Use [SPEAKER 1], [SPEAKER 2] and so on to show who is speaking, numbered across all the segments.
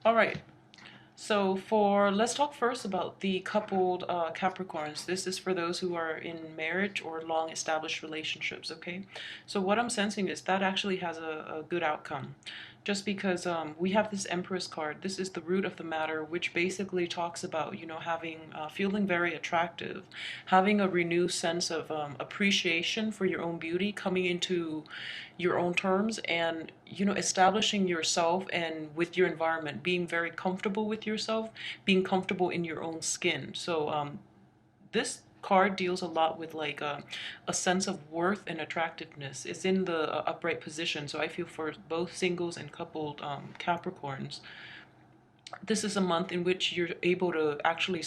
[SPEAKER 1] All right. So let's talk first about the coupled Capricorns. This is for those who are in marriage or long established relationships, okay? So what I'm sensing is that actually has a good outcome. Just because we have this Empress card, this is the root of the matter, which basically talks about, having, feeling very attractive, having a renewed sense of appreciation for your own beauty, coming into your own terms, and establishing yourself and with your environment, being very comfortable with yourself, being comfortable in your own skin. So this card deals a lot with like a sense of worth and attractiveness. It's in the upright position, so I feel for both singles and coupled Capricorns, this is a month in which you're able to actually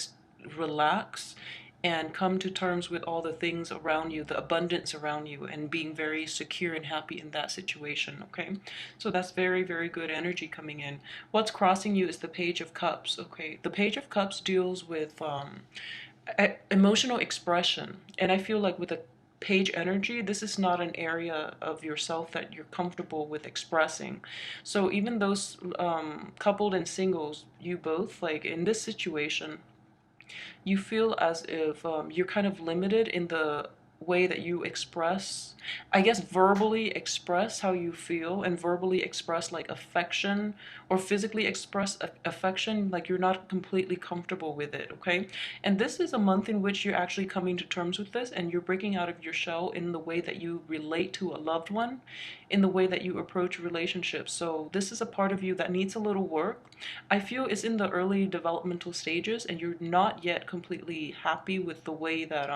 [SPEAKER 1] relax and come to terms with all the things around you, the abundance around you, and being very secure and happy in that situation, okay? So that's very, very good energy coming in. What's crossing you is the Page of Cups, okay? The Page of Cups deals with emotional expression, and I feel like with a page energy, this is not an area of yourself that you're comfortable with expressing. So even those coupled and singles, you both, like in this situation, you feel as if you're kind of limited in the way that you express, I guess, verbally express how you feel, and verbally express like affection, or physically express affection, like you're not completely comfortable with it, okay? And this is a month in which you're actually coming to terms with this, and you're breaking out of your shell in the way that you relate to a loved one, in the way that you approach relationships. So this is a part of you that needs a little work. I feel it's in the early developmental stages, and you're not yet completely happy with the way that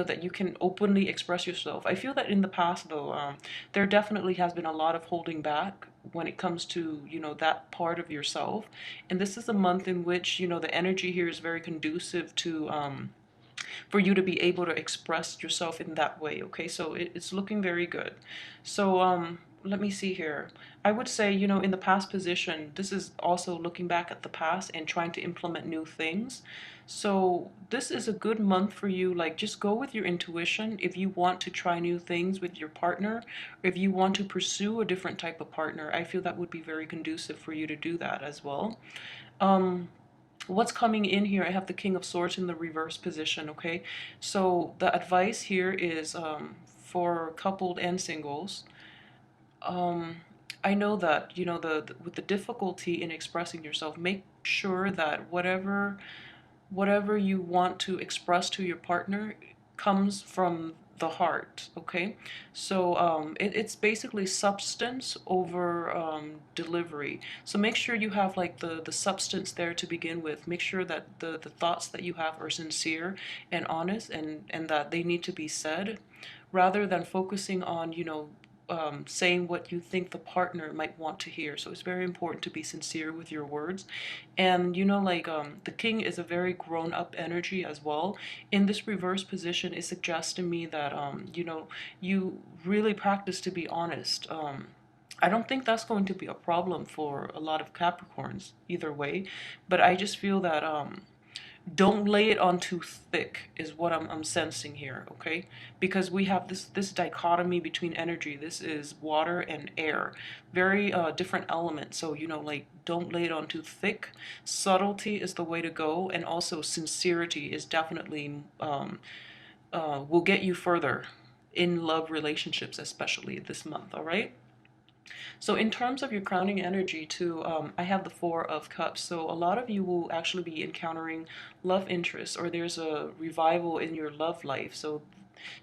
[SPEAKER 1] that you can openly express yourself. I feel that in the past, though, there definitely has been a lot of holding back when it comes to that part of yourself. And this is a month in which the energy here is very conducive to for you to be able to express yourself in that way, okay? So it's looking very good. So let me see here. I would say, in the past position, this is also looking back at the past and trying to implement new things. So this is a good month for you. Like, just go with your intuition if you want to try new things with your partner, or if you want to pursue a different type of partner. I feel that would be very conducive for you to do that as well. Um, what's coming in here, I have the King of Swords in the reverse position, okay? So the advice here is for coupled and singles. um, I know that with the difficulty in expressing yourself, make sure that whatever you want to express to your partner comes from the heart, okay? So it's basically substance over delivery. So make sure you have like the substance there to begin with. Make sure that the thoughts that you have are sincere and honest, and that they need to be said, rather than focusing on saying what you think the partner might want to hear. So it's very important to be sincere with your words. And like the king is a very grown up energy as well. In this reverse position, it suggests to me that you really practice to be honest. I don't think that's going to be a problem for a lot of Capricorns either way, but I just feel that don't lay it on too thick is what I'm sensing here, okay? Because we have this dichotomy between energy. This is water and air, very different elements. So like, don't lay it on too thick. Subtlety is the way to go, and also sincerity is definitely will get you further in love relationships, especially this month. All right. So in terms of your crowning energy too, I have the Four of Cups. So a lot of you will actually be encountering love interests, or there's a revival in your love life. So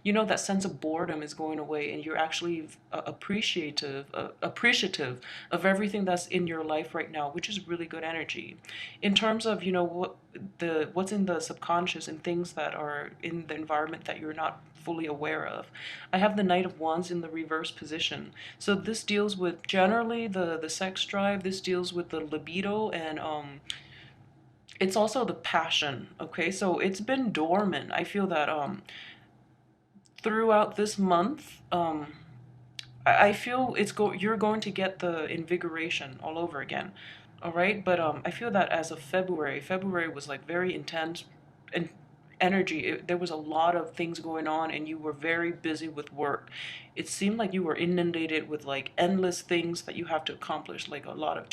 [SPEAKER 1] that sense of boredom is going away, and you're actually appreciative of everything that's in your life right now, which is really good energy. In terms of what's in the subconscious and things that are in the environment that you're not fully aware of, I have the Knight of Wands in the reverse position. So this deals with generally the sex drive. This deals with the libido, and it's also the passion, okay? So it's been dormant. I feel that throughout this month, I feel you're going to get the invigoration all over again. All right, but I feel that as of February was like very intense and energy. There was a lot of things going on, and you were very busy with work. It seemed like you were inundated with like endless things that you have to accomplish, like a lot of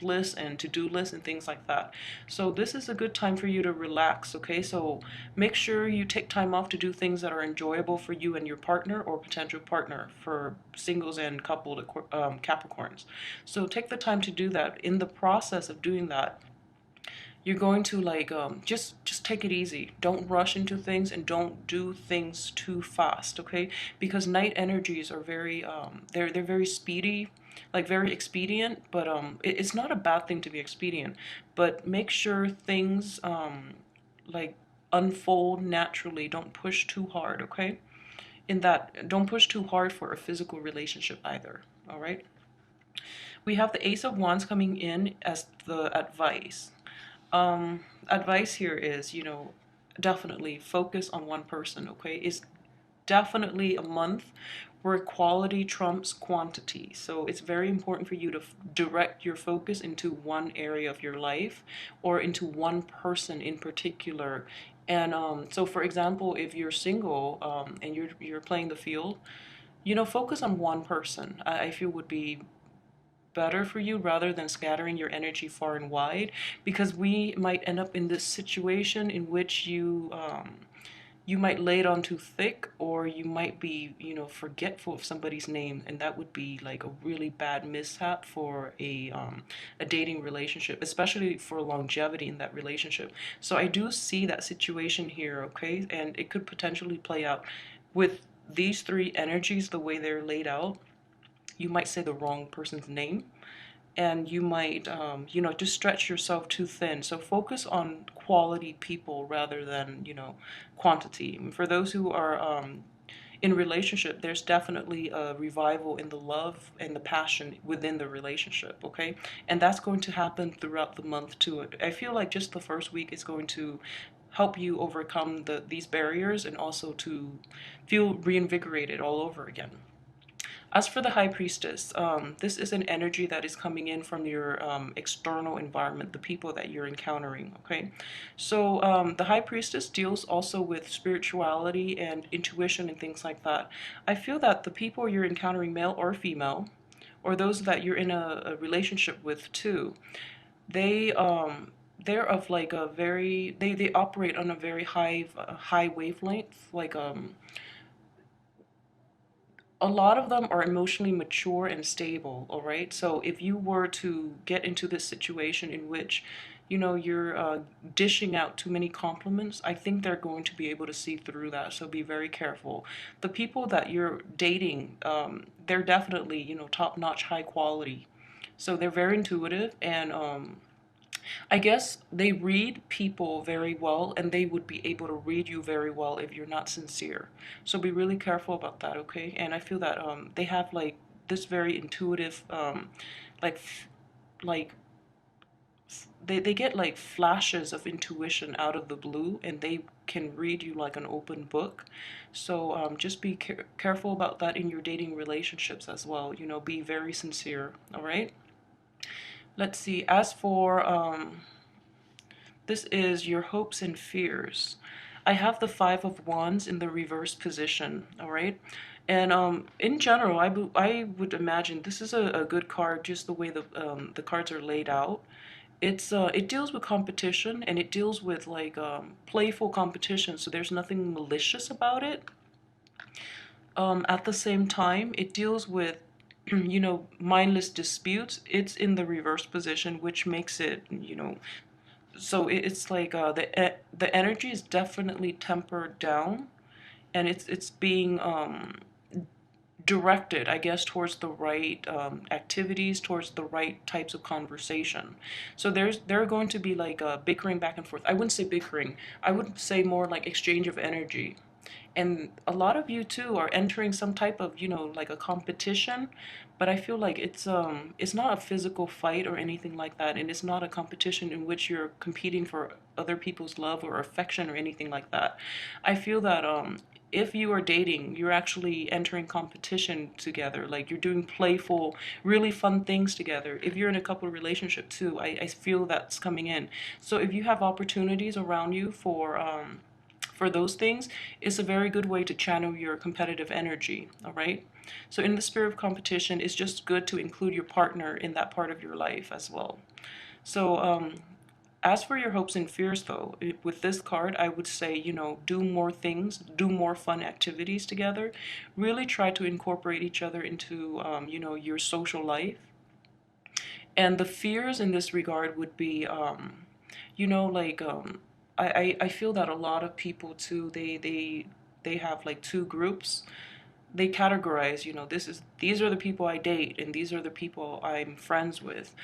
[SPEAKER 1] lists and to-do lists and things like that. So this is a good time for you to relax, okay? So make sure you take time off to do things that are enjoyable for you and your partner or potential partner, for singles and coupled Capricorns. So take the time to do that. In the process of doing that, you're going to like just take it easy. Don't rush into things and don't do things too fast, okay? Because night energies are very they're very speedy, like very expedient, but it's not a bad thing to be expedient, but make sure things like unfold naturally. Don't push too hard, okay? In that, don't push too hard for a physical relationship either, all right? We have the Ace of Wands coming in as the advice. Advice here is, definitely focus on one person, okay? It's definitely a month where quality trumps quantity. So it's very important for you to direct your focus into one area of your life or into one person in particular. And so for example, if you're single and you're playing the field, focus on one person. I feel would be better for you rather than scattering your energy far and wide, because we might end up in this situation in which you might lay it on too thick, or you might be forgetful of somebody's name, and that would be like a really bad mishap for a dating relationship, especially for longevity in that relationship. So I do see that situation here, okay? And it could potentially play out with these three energies the way they're laid out. You might say the wrong person's name, and you might just stretch yourself too thin. So focus on quality people rather than quantity. And for those who are in relationship, there's definitely a revival in the love and the passion within the relationship, okay? And that's going to happen throughout the month too. I feel like just the first week is going to help you overcome these barriers, and also to feel reinvigorated all over again. As for the High Priestess, this is an energy that is coming in from your external environment, the people that you're encountering, okay? So the High Priestess deals also with spirituality and intuition and things like that. I feel that the people you're encountering, male or female, or those that you're in a relationship with too, they they're of like a very they operate on a very high wavelength, like a lot of them are emotionally mature and stable, all right? So if you were to get into this situation in which, you're dishing out too many compliments, I think they're going to be able to see through that. So be very careful. The people that you're dating, they're definitely, top-notch, high quality. So they're very intuitive, and I guess they read people very well, and they would be able to read you very well if you're not sincere. So be really careful about that, okay? And I feel that they have like this very intuitive like like they get like flashes of intuition out of the blue, and they can read you like an open book. So just be careful about that in your dating relationships as well. Be very sincere, all right? Let's see. As for this is your hopes and fears. I have the Five of Wands in the reverse position, all right? And in general, I would imagine this is a good card, just the way the cards are laid out. It deals with competition, and it deals with like playful competition, so there's nothing malicious about it. At the same time, it deals with mindless disputes. It's in the reverse position, which makes it, so it's like the energy is definitely tempered down, and it's being directed, I guess, towards the right activities, towards the right types of conversation. So there are going to be like bickering back and forth. I wouldn't say bickering. I would say more like exchange of energy. And a lot of you too are entering some type of, like a competition, but I feel like it's not a physical fight or anything like that, and it's not a competition in which you're competing for other people's love or affection or anything like that. I feel that if you are dating, you're actually entering competition together. Like you're doing playful, really fun things together. If you're in a couple relationship too, I feel that's coming in. So if you have opportunities around you for for those things, it's a very good way to channel your competitive energy, all right? So in the spirit of competition, it's just good to include your partner in that part of your life as well. So as for your hopes and fears, though, with this card, I would say, do more things, do more fun activities together. Really try to incorporate each other into, your social life. And the fears in this regard would be, like, I feel that a lot of people too, they have like two groups. They categorize, these are the people I date and these are the people I'm friends with,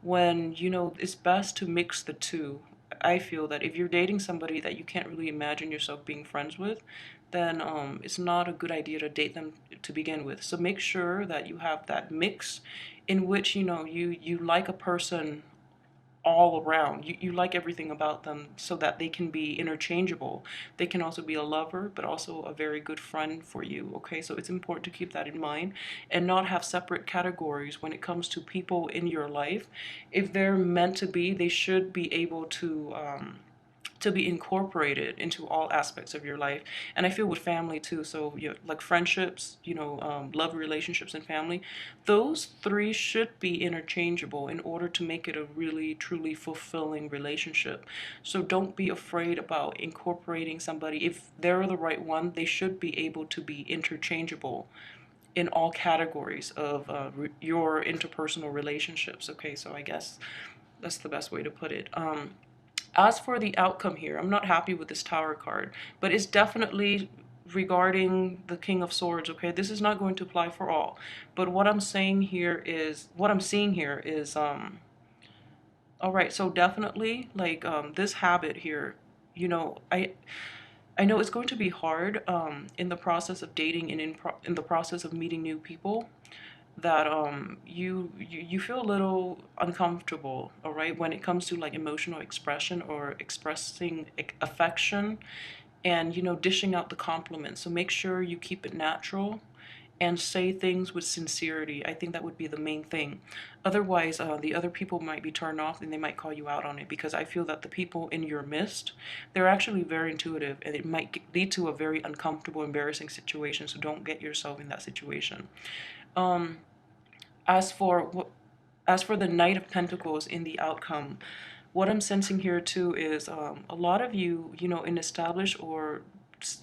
[SPEAKER 1] when it's best to mix the two. I feel that if you're dating somebody that you can't really imagine yourself being friends with, then it's not a good idea to date them to begin with. So make sure that you have that mix in which you like a person all around. You like everything about them so that they can be interchangeable. They can also be a lover, but also a very good friend for you, okay? So it's important to keep that in mind and not have separate categories when it comes to people in your life. If they're meant to be, they should be able to be incorporated into all aspects of your life. And I feel with family too. So like friendships, love relationships and family, those three should be interchangeable in order to make it a really truly fulfilling relationship. So don't be afraid about incorporating somebody. If they're the right one, they should be able to be interchangeable in all categories of your interpersonal relationships. Okay, so I guess that's the best way to put it. As for the outcome here, I'm not happy with this Tower card, but it's definitely regarding the King of Swords, okay? This is not going to apply for all. But what I'm seeing here is, all right, so definitely, like, this habit here, I know it's going to be hard in the process of dating and in the process of meeting new people, that you feel a little uncomfortable, all right, when it comes to like emotional expression or expressing affection and dishing out the compliments. So make sure you keep it natural and say things with sincerity. I think that would be the main thing. Otherwise, the other people might be turned off and they might call you out on it, because I feel that the people in your midst, they're actually very intuitive and it might lead to a very uncomfortable, embarrassing situation. So don't get yourself in that situation. Um, as for as for the Knight of Pentacles in the outcome, what I'm sensing here too is a lot of you, in established or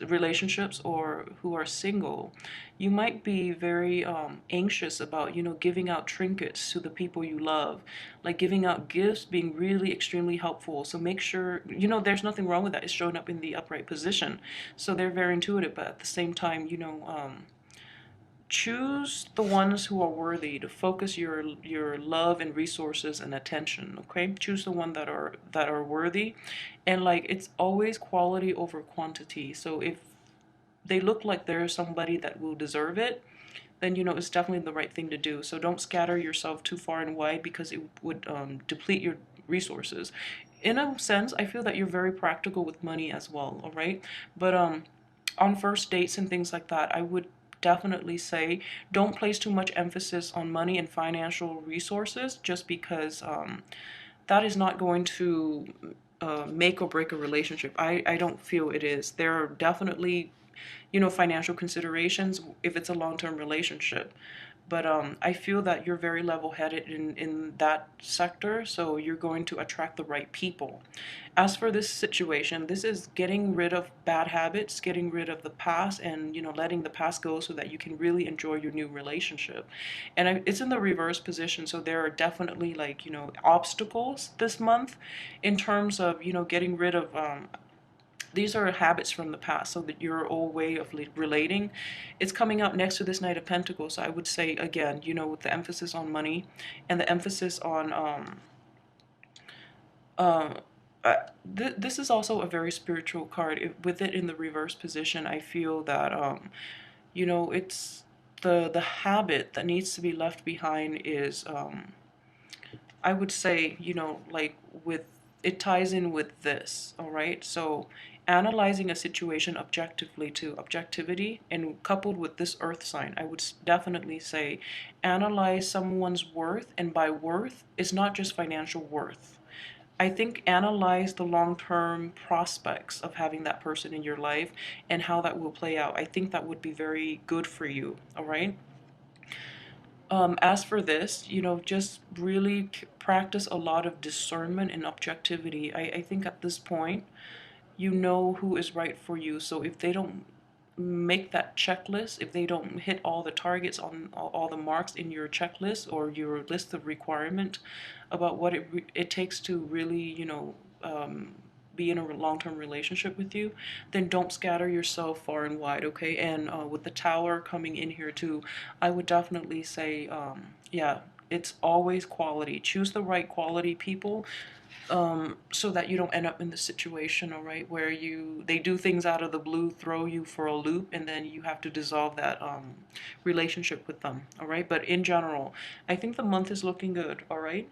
[SPEAKER 1] relationships or who are single, you might be very anxious about, giving out trinkets to the people you love, like giving out gifts, being really extremely helpful. So make sure, there's nothing wrong with that. It's showing up in the upright position. So they're very intuitive, but at the same time, choose the ones who are worthy to focus your love and resources and attention, okay? Choose the one that are worthy, and like, it's always quality over quantity. So if they look like there's somebody that will deserve it, then it's definitely the right thing to do. So don't scatter yourself too far and wide, because it would deplete your resources. In a sense, I feel that you're very practical with money as well, all right? But on first dates and things like that, I would definitely say don't place too much emphasis on money and financial resources, just because that is not going to make or break a relationship. I don't feel it is. There are definitely, financial considerations if it's a long-term relationship. But I feel that you're very level-headed in that sector, so you're going to attract the right people. As for this situation, this is getting rid of bad habits, getting rid of the past, and letting the past go so that you can really enjoy your new relationship. And it's in the reverse position, so there are definitely, like, obstacles this month in terms of getting rid of these are habits from the past, so that your old way of relating, it's coming out next to this Knight of Pentacles. So I would say, again, with the emphasis on money and the emphasis on uh, this is also a very spiritual card. With it in the reverse position, I feel that it's the habit that needs to be left behind is I would say, like, with it ties in with this, all right? So analyzing a situation objectively to objectivity, and coupled with this earth sign, I would definitely say analyze someone's worth. And by worth, it's not just financial worth. I think analyze the long-term prospects of having that person in your life and how that will play out. I think that would be very good for you, all right? As for this, just really practice a lot of discernment and objectivity. I think at this point, you know who is right for you. So if they don't make that checklist, if they don't hit all the targets on all the marks in your checklist or your list of requirement about what it takes to really, be in a long-term relationship with you, then don't scatter yourself far and wide, okay? And with the tower coming in here too, I would definitely say, yeah, it's always quality. Choose the right quality people, so that you don't end up in the situation, all right, where they do things out of the blue, throw you for a loop, and then you have to dissolve that relationship with them, all right? But in general, I think the month is looking good, all right?